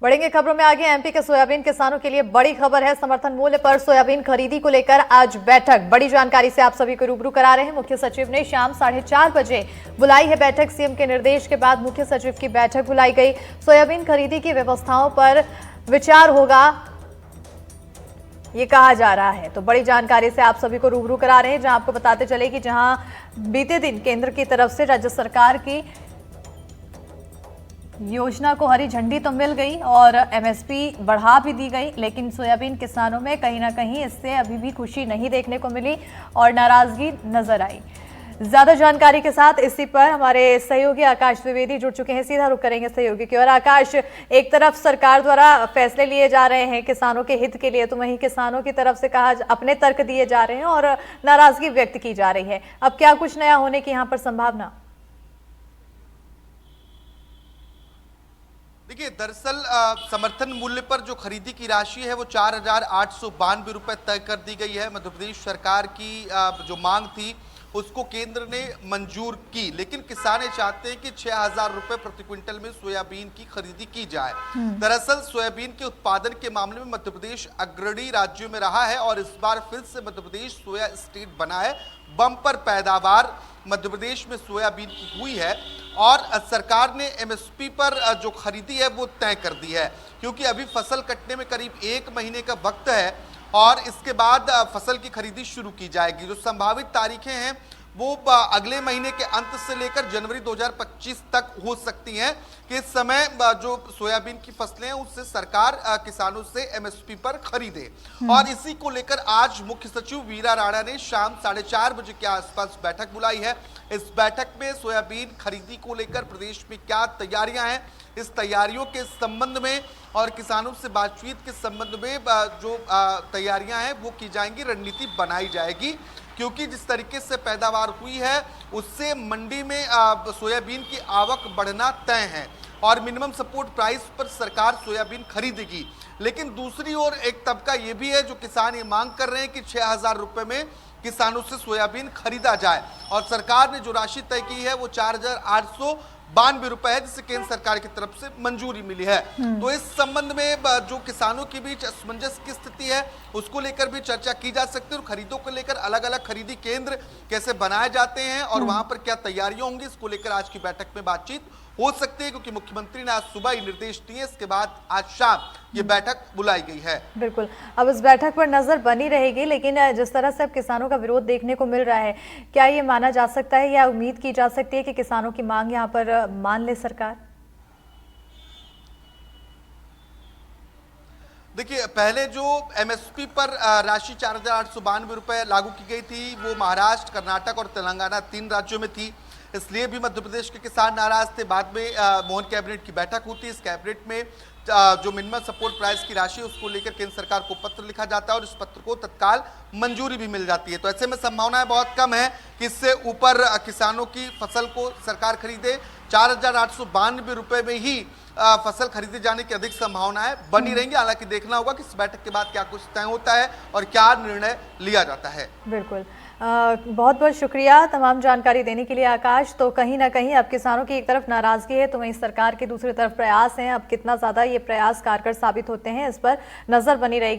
बढ़ेंगे खबरों में आगे। एमपी के सोयाबीन किसानों के लिए बड़ी खबर है। समर्थन मूल्य पर सोयाबीन खरीदी को लेकर आज बैठक। बड़ी जानकारी से आप सभी को रूबरू करा रहे हैं। मुख्य सचिव ने शाम 4:30 बजे बुलाई है बैठक। सीएम के निर्देश के बाद मुख्य सचिव की बैठक बुलाई गई। सोयाबीन खरीदी की व्यवस्थाओं पर विचार होगा, ये कहा जा रहा है। तो बड़ी जानकारी से आप सभी को रूबरू करा रहे हैं, जहां आपको बताते चले कि जहां बीते दिन केंद्र की तरफ से राज्य सरकार की योजना को हरी झंडी तो मिल गई और एमएसपी बढ़ा भी दी गई, लेकिन सोयाबीन किसानों में कहीं ना कहीं इससे अभी भी खुशी नहीं देखने को मिली और नाराजगी नजर आई। ज्यादा जानकारी के साथ इसी पर हमारे सहयोगी आकाश द्विवेदी जुड़ चुके हैं। सीधा रुख करेंगे सहयोगी की ओर। आकाश, एक तरफ सरकार द्वारा फैसले लिए जा रहे हैं किसानों के हित के लिए, तो वहीं किसानों की तरफ से कहा अपने तर्क दिए जा रहे हैं और नाराजगी व्यक्त की जा रही है। अब क्या कुछ नया होने की यहाँ पर संभावना? देखिए, दरअसल समर्थन मूल्य पर जो खरीदी की राशि है वो 4,892 रुपए तय कर दी गई है। मध्य प्रदेश सरकार की जो मांग थी उसको केंद्र ने मंजूर की, लेकिन किसान चाहते हैं कि 6,000 रुपए प्रति क्विंटल में सोयाबीन की खरीदी की जाए। दरअसल सोयाबीन के उत्पादन के मामले में मध्य प्रदेश अग्रणी राज्यों में रहा है और इस बार फिर से मध्य प्रदेश सोया स्टेट बना है। बम्पर पैदावार मध्य प्रदेश में सोयाबीन की हुई है और सरकार ने एमएसपी पर जो खरीदी है वो तय कर दी है, क्योंकि अभी फसल कटने में करीब 1 महीने का वक्त है और इसके बाद फसल की खरीदी शुरू की जाएगी। जो संभावित तारीखें हैं वो अगले महीने के अंत से लेकर जनवरी 2025 तक हो सकती हैं कि इस समय जो सोयाबीन की फसलें हैं उससे सरकार किसानों से एमएसपी पर खरीदे। और इसी को लेकर आज मुख्य सचिव वीरा राणा ने शाम 4:30 बजे के आसपास बैठक बुलाई है। इस बैठक में सोयाबीन खरीदी को लेकर प्रदेश में क्या तैयारियां हैं, इस तैयारियों के संबंध में और किसानों से बातचीत के संबंध में जो तैयारियां हैं वो की जाएंगी, रणनीति बनाई जाएगी, क्योंकि जिस तरीके से पैदावार हुई है उससे मंडी में सोयाबीन की आवक बढ़ना तय है और मिनिमम सपोर्ट प्राइस पर सरकार सोयाबीन खरीदेगी। लेकिन दूसरी ओर एक तबका ये भी है जो किसान ये मांग कर रहे हैं कि 6,000 रुपए में किसानों से सोयाबीन खरीदा जाए और सरकार ने जो राशि तय की है वो 4,892 रुपए है, जिसे केंद्र सरकार की तरफ से मंजूरी मिली है। तो इस संबंध में जो किसानों के बीच असमंजस की स्थिति है उसको लेकर भी चर्चा की जा सकती है और खरीदों को लेकर अलग अलग खरीदी केंद्र कैसे बनाए जाते हैं और वहां पर क्या तैयारियां होंगी, इसको लेकर आज की बैठक में बातचीत हो सकती है, क्योंकि मुख्यमंत्री ने आज सुबह ही निर्देश दिए। इसके बाद आज शाम ये बैठक बुलाई गई है। बिल्कुल, अब इस बैठक पर नजर बनी रहेगी, लेकिन जिस तरह से अब किसानों का विरोध देखने को मिल रहा है, क्या ये माना जा सकता है या उम्मीद की जा सकती है कि किसानों की मांग यहाँ पर मान ले सरकार? देखिए, पहले जो एमएसपी पर राशि 4,892 रुपए लागू की गई थी वो महाराष्ट्र, कर्नाटक और तेलंगाना 3 राज्यों में थी, इसलिए भी मध्य प्रदेश के किसान नाराज थे। बाद में मोहन कैबिनेट की बैठक होती है। इस कैबिनेट में जो मिनिमम सपोर्ट प्राइस की राशि है उसको लेकर केंद्र सरकार को पत्र लिखा जाता है और इस पत्र को तत्काल मंजूरी भी मिल जाती है। तो ऐसे में संभावनाएं बहुत कम है कि इससे ऊपर किसानों की फसल को सरकार खरीदे। 4,892 रुपए में ही फसल खरीदे जाने की अधिक संभावनाएं बनी रहेंगी। हालांकि देखना होगा कि इस बैठक के बाद क्या कुछ तय होता है और क्या निर्णय लिया जाता है। बिल्कुल, बहुत बहुत शुक्रिया तमाम जानकारी देने के लिए आकाश। तो कहीं ना कहीं अब किसानों की एक तरफ नाराजगी है तो वहीं सरकार की दूसरी तरफ प्रयास हैं। अब कितना ज्यादा ये प्रयास कारगर साबित होते हैं इस पर नजर बनी रहेगी।